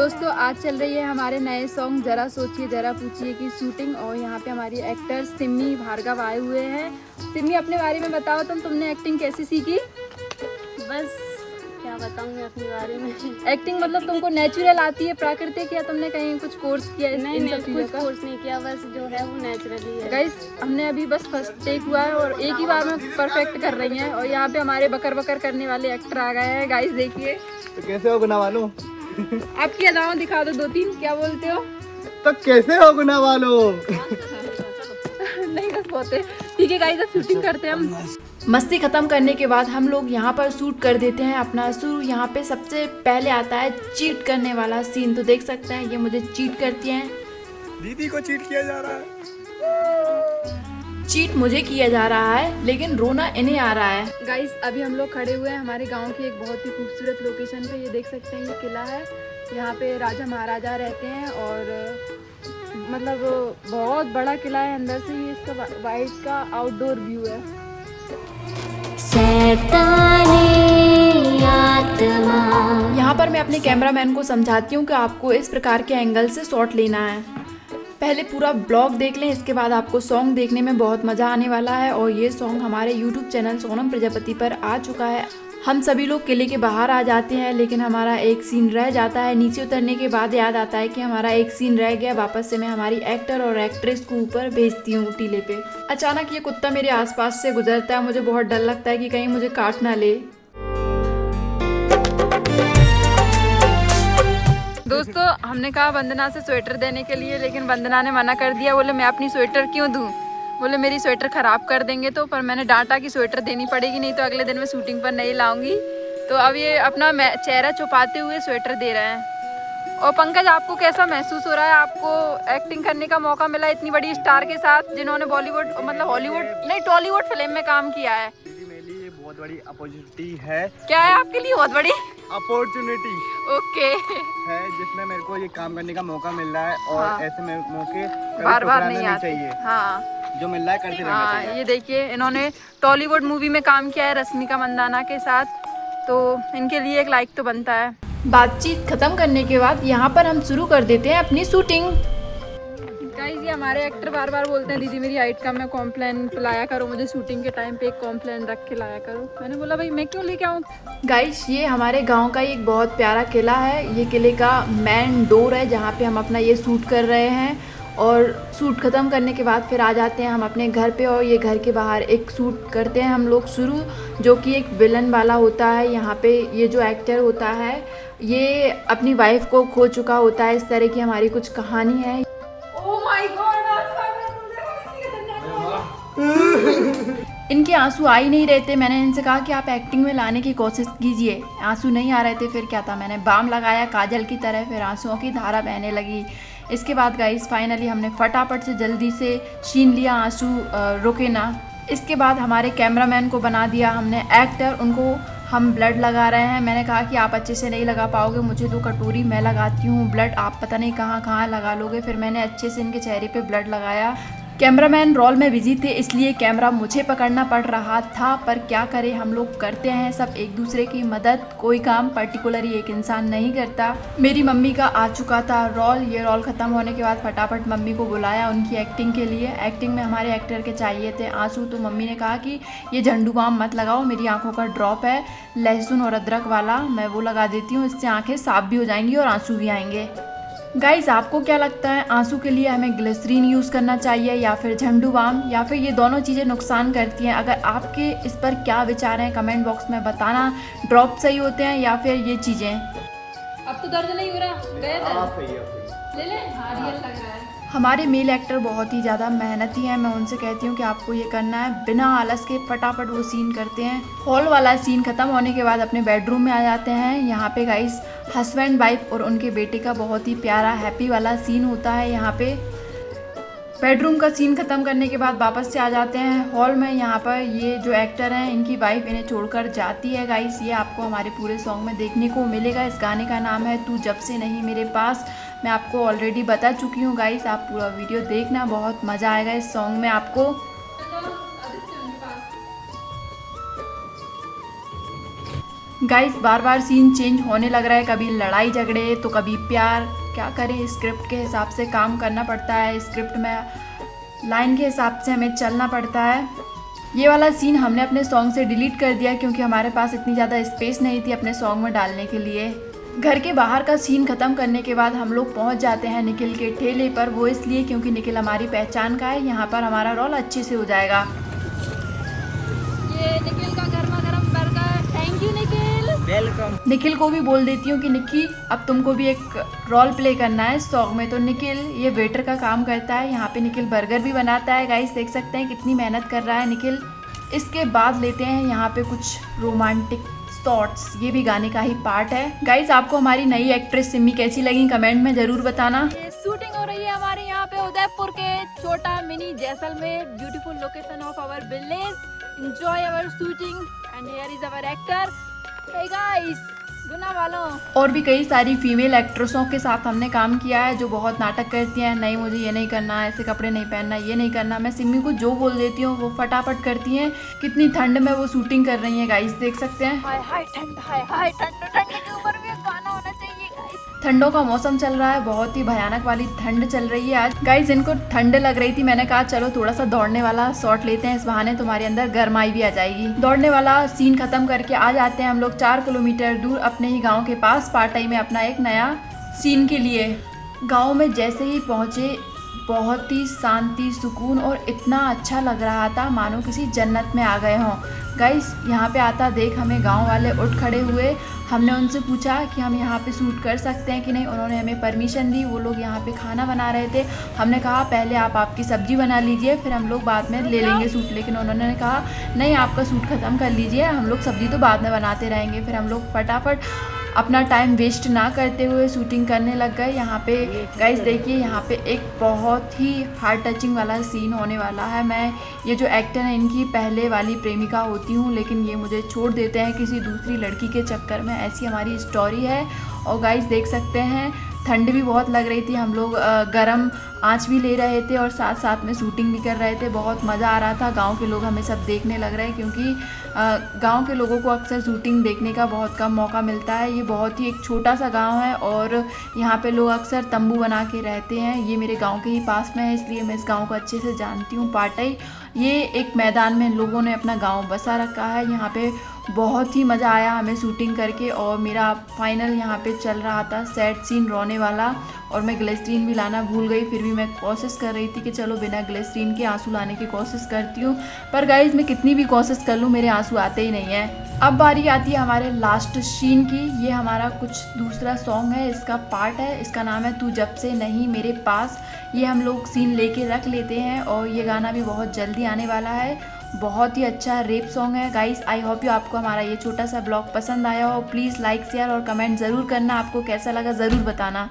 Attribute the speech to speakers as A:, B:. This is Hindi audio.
A: दोस्तों आज चल रही है हमारे नए सॉन्ग जरा सोचिए जरा पूछिए की शूटिंग और यहाँ पे हमारी एक्टर सिमी भार्गव आए हुए हैं। सिमी अपने बारे में बताओ, तुमने एक्टिंग कैसे सीखी?
B: बस क्या बताऊँ मैं अपने बारे में।
A: एक्टिंग मतलब तुमको नेचुरल आती है, प्राकृतिक, या तुमने कहीं कुछ कोर्स किया?
B: नहीं, कुछ कोर्स नहीं किया, बस जो है वो नेचुरली है।
A: गाइस हमने अभी बस फर्स्ट टेक हुआ है और एक ही बार में परफेक्ट कर रही हैं। और यहाँ पे हमारे बकर बकर करने वाले एक्टर आ गए हैं। गाइस देखिए
C: तो कैसे हो गुना वालों?
A: आपकी अदाओं दिखा दो 2-3, क्या बोलते हो?
C: तो कैसे हो गुना वालों?
A: नहीं बस बोलते ठीक है गाइस, अब शूटिंग करते हैं हम। मस्ती खत्म करने के बाद हम लोग यहाँ पर शूट कर देते हैं अपना शुरू। यहाँ पे सबसे पहले आता है चीट करने वाला सीन, तो देख सकते हैं ये मुझे चीट करती हैं।
C: दीदी को चीट किया जा रहा है।
A: चीट मुझे किया जा रहा है लेकिन रोना इन्हें आ रहा है। गाइस अभी हम लोग खड़े हुए हैं हमारे गांव की एक बहुत ही खूबसूरत लोकेशन पे। ये देख सकते हैं ये किला है, यहाँ पे राजा महाराजा रहते हैं और मतलब बहुत बड़ा किला है अंदर से। ये इसका वाइट का आउटडोर व्यू है। यहाँ पर मैं अपने कैमरामैन को समझाती हूँ कि आपको इस प्रकार के एंगल से शॉट लेना है। पहले पूरा ब्लॉग देख लें, इसके बाद आपको सॉन्ग देखने में बहुत मज़ा आने वाला है। और ये सॉन्ग हमारे यूट्यूब चैनल सोनम प्रजापति पर आ चुका है। हम सभी लोग किले के बाहर आ जाते हैं लेकिन हमारा एक सीन रह जाता है। नीचे उतरने के बाद याद आता है कि हमारा एक सीन रह गया। वापस से मैं हमारी एक्टर और एक्ट्रेस को ऊपर भेजती हूँ टीले पे। अचानक ये कुत्ता मेरे आसपास से गुजरता है, मुझे बहुत डर लगता है कि कहीं मुझे काट ना ले। दोस्तों हमने कहा वंदना से स्वेटर देने के लिए, लेकिन वंदना ने मना कर दिया। बोले मैं अपनी स्वेटर क्यों दूँ, बोले मेरी स्वेटर ख़राब कर देंगे। तो पर मैंने डांटा कि स्वेटर देनी पड़ेगी, नहीं तो अगले दिन मैं शूटिंग पर नहीं लाऊंगी। तो अब ये अपना चेहरा छुपाते हुए स्वेटर दे रहे हैं। और पंकज आपको कैसा महसूस हो रहा है? आपको एक्टिंग करने का मौका मिला इतनी बड़ी स्टार के साथ जिन्होंने बॉलीवुड मतलब हॉलीवुड नहीं टॉलीवुड फिल्म में काम किया है।
C: मेरे लिए बहुत बड़ी अपॉर्चुनिटी है।
A: क्या है आपके लिए बहुत बड़ी
C: अपॉर्चुनिटी?
A: ओके
C: है जिसमें मेरे को ये काम करने का मौका मिल रहा है और
A: हाँ।
C: ऐसे में मौके
A: बार बार नहीं आते।
C: चाहिए।
A: हाँ
C: जो मिल रहा है करते रहना
A: हाँ,
C: चाहिए।
A: ये देखिए इन्होंने टॉलीवुड मूवी में काम किया है रश्मिका मंदाना के साथ, तो इनके लिए एक लाइक तो बनता है। बातचीत खत्म करने के बाद यहाँ पर हम शुरू कर देते हैं अपनी शूटिंग। गाइस ये हमारे एक्टर बार बार बोलते हैं दीदी मेरी हाइट कम है, कॉम्प्लेन लाया करो मुझे शूटिंग के टाइम पे, एक कॉम्प्लेन रख के लाया करो। मैंने बोला भाई मैं क्यों लेके आऊँ। गाइस ये हमारे गांव का एक बहुत प्यारा किला है। ये किले का मेन डोर है जहाँ पे हम अपना ये शूट कर रहे हैं। और शूट ख़त्म करने के बाद फिर आ जाते हैं हम अपने घर पे और ये घर के बाहर एक शूट करते हैं हम लोग शुरू, जो कि एक विलन वाला होता है। यहाँ पे ये जो एक्टर होता है ये अपनी वाइफ को खो चुका होता है। इस तरह की हमारी कुछ कहानी है। ओह माय गॉड इनके आंसू आ ही नहीं रहे थे। मैंने इनसे कहा कि आप एक्टिंग में लाने की कोशिश कीजिए, आंसू नहीं आ रहे थे। फिर क्या था, मैंने बाम लगाया काजल की तरह, फिर आंसुओं की धारा बहने लगी। इसके बाद गाइस फाइनली हमने फटाफट से जल्दी से छीन लिया, आंसू रुके ना। इसके बाद हमारे कैमरामैन को बना दिया हमने एक्टर, उनको हम ब्लड लगा रहे हैं। मैंने कहा कि आप अच्छे से नहीं लगा पाओगे, मुझे तो कटोरी मैं लगाती हूँ ब्लड, आप पता नहीं कहाँ कहाँ लगा लोगे। फिर मैंने अच्छे से इनके चेहरे पे ब्लड लगाया। कैमरामैन रोल में बिजी थे इसलिए कैमरा मुझे पकड़ना पड़ रहा था, पर क्या करें, हम लोग करते हैं सब एक दूसरे की मदद, कोई काम पर्टिकुलरली एक इंसान नहीं करता। मेरी मम्मी का आ चुका था रोल। ये रोल ख़त्म होने के बाद फटाफट मम्मी को बुलाया उनकी एक्टिंग के लिए। एक्टिंग में हमारे एक्टर के चाहिए थे आंसू, तो मम्मी ने कहा कि ये झंडू बाम मत लगाओ, मेरी आंखों का ड्रॉप है लहसुन और अदरक वाला, मैं वो लगा देती हूँ, इससे आँखें साफ भी हो जाएंगी और आंसू भी आएंगे। गाइस आपको क्या लगता है आंसू के लिए हमें ग्लिसरीन यूज़ करना चाहिए या फिर झंडू बाम, या फिर ये दोनों चीज़ें नुकसान करती हैं? अगर आपके इस पर क्या विचार हैं कमेंट बॉक्स में बताना। ड्रॉप सही होते हैं या फिर ये चीज़ें? अब तो दर्द नहीं हो रहा, गए ले ले। हाँ रियल लग रहा है। हमारे मेल एक्टर बहुत ही ज़्यादा मेहनती हैं। मैं उनसे कहती हूँ कि आपको ये करना है, बिना आलस के फटाफट वो सीन करते हैं। हॉल वाला सीन ख़त्म होने के बाद अपने बेडरूम में आ जाते हैं। यहाँ पे गाइस हस्बैंड वाइफ और उनके बेटे का बहुत ही प्यारा हैप्पी वाला सीन होता है। यहाँ पे बेडरूम का सीन ख़त्म करने के बाद वापस से आ जाते हैं हॉल में। यहाँ पर ये जो एक्टर हैं इनकी वाइफ इन्हें छोड़कर जाती है। गाइस ये आपको हमारे पूरे सॉन्ग में देखने को मिलेगा। इस गाने का नाम है तू जब से नहीं मेरे पास। मैं आपको ऑलरेडी बता चुकी हूँ गाइस, आप पूरा वीडियो देखना, बहुत मज़ा आएगा इस सॉन्ग में आपको। गाइस बार बार सीन चेंज होने लग रहा है, कभी लड़ाई झगड़े तो कभी प्यार। क्या करें, स्क्रिप्ट के हिसाब से काम करना पड़ता है, स्क्रिप्ट में लाइन के हिसाब से हमें चलना पड़ता है। ये वाला सीन हमने अपने सॉन्ग से डिलीट कर दिया क्योंकि हमारे पास इतनी ज़्यादा स्पेस नहीं थी अपने सॉन्ग में डालने के लिए। घर के बाहर का सीन ख़त्म करने के बाद हम लोग पहुंच जाते हैं निखिल के ठेले पर। वो इसलिए क्योंकि निखिल हमारी पहचान का है, यहाँ पर हमारा रोल अच्छे से हो जाएगा।
B: ये निखिल का गर्मा गर्म burger, thank you Nikhil.
C: Welcome.
A: Nikhil को भी बोल देती हूँ कि निक्की अब तुमको भी एक रोल प्ले करना है सॉन्ग में। तो निखिल ये वेटर का काम करता है, यहाँ पे निखिल बर्गर भी बनाता है। गाइस देख सकते हैं कितनी मेहनत कर रहा है निखिल। इसके बाद लेते हैं यहाँ पे कुछ रोमांटिक शॉट्स, ये भी गाने का ही पार्ट है। गाइस आपको हमारी नई एक्ट्रेस सिमी कैसी लगी कमेंट में ज़रूर बताना।
B: ये शूटिंग हो रही है हमारे यहाँ पे उदयपुर के छोटा mini Jaisalmer, beautiful location of our village. Enjoy our shooting and here is our actor. Hey guys, Guna वालों।
A: और भी कई सारी फीमेल एक्ट्रेसों के साथ हमने काम किया है जो बहुत नाटक करती हैं। नहीं मुझे ये नहीं करना, ऐसे कपड़े नहीं पहनना, ये नहीं करना। मैं सिमी को जो बोल देती हूँ वो फटाफट करती हैं। कितनी ठंड में वो शूटिंग कर रही हैं गाइस, देख सकते हैं।
B: हाय हाय ठंड, हाय हाय ठंड, ठंड के ऊपर भी एक गाना होना चाहिए गाइस।
A: ठंडों का मौसम चल रहा है, बहुत ही भयानक वाली ठंड चल रही है आज। गाइस इनको ठंड लग रही थी, मैंने कहा चलो थोड़ा सा दौड़ने वाला शॉट लेते हैं, इस बहाने तुम्हारे अंदर गर्माई भी आ जाएगी। दौड़ने वाला सीन खत्म करके आ जाते हैं हम लोग 4 किलोमीटर दूर अपने ही गांव के पास पाटई में अपना एक नया सीन के लिए। गांव में जैसे ही पहुंचे बहुत ही शांति, सुकून और इतना अच्छा लग रहा था मानो किसी जन्नत में आ गए हों। गाइस यहाँ पे आता देख हमें गांव वाले उठ खड़े हुए। हमने उनसे पूछा कि हम यहाँ पे शूट कर सकते हैं कि नहीं, उन्होंने हमें परमिशन दी। वो लोग यहाँ पे खाना बना रहे थे, हमने कहा पहले आप आपकी सब्जी बना लीजिए फिर हम लोग बाद में ले लेंगे शूट, लेकिन उन्होंने कहा नहीं आपका शूट ख़त्म कर लीजिए, हम लोग सब्जी तो बाद में बनाते रहेंगे। फिर हम लोग फटाफट अपना टाइम वेस्ट ना करते हुए शूटिंग करने लग गए। यहाँ पे गाइस देखिए यहाँ पे एक बहुत ही हार्ट टचिंग वाला सीन होने वाला है। मैं ये जो एक्टर है इनकी पहले वाली प्रेमिका होती हूँ, लेकिन ये मुझे छोड़ देते हैं किसी दूसरी लड़की के चक्कर में, ऐसी हमारी स्टोरी है। और गाइस देख सकते हैं ठंड भी बहुत लग रही थी, हम लोग गरम आँच भी ले रहे थे और साथ साथ में शूटिंग भी कर रहे थे। बहुत मज़ा आ रहा था। गांव के लोग हमें सब देखने लग रहे हैं क्योंकि गांव के लोगों को अक्सर शूटिंग देखने का बहुत कम मौका मिलता है। ये बहुत ही एक छोटा सा गांव है और यहाँ पे लोग अक्सर तंबू बना के रहते हैं। ये मेरे गांव के ही पास में है इसलिए मैं इस गांव को अच्छे से जानती हूँ। पाटई ये एक मैदान में लोगों ने अपना गांव बसा रखा है। यहाँ पे बहुत ही मज़ा आया हमें शूटिंग करके और मेरा फाइनल यहाँ पे चल रहा था सैड सीन रोने वाला। और मैं ग्लिसरीन भी लाना भूल गई, फिर भी मैं कोशिश कर रही थी कि चलो बिना ग्लिसरीन के आंसू लाने की कोशिश करती हूँ, पर गाइज मैं कितनी भी कोशिश कर लूँ मेरे आंसू आते ही नहीं हैं। अब बारी आती है हमारे लास्ट सीन की। ये हमारा कुछ दूसरा सॉन्ग है, इसका पार्ट है, इसका नाम है तू जब से नहीं मेरे पास। ये हम लोग सीन लेके रख लेते हैं और ये गाना भी बहुत जल्दी आने वाला है। बहुत ही अच्छा रेप सॉन्ग है गाइस। आई होप यू आपको हमारा ये छोटा सा ब्लॉग पसंद आया हो। प्लीज़ लाइक शेयर और कमेंट ज़रूर करना, आपको कैसा लगा ज़रूर बताना।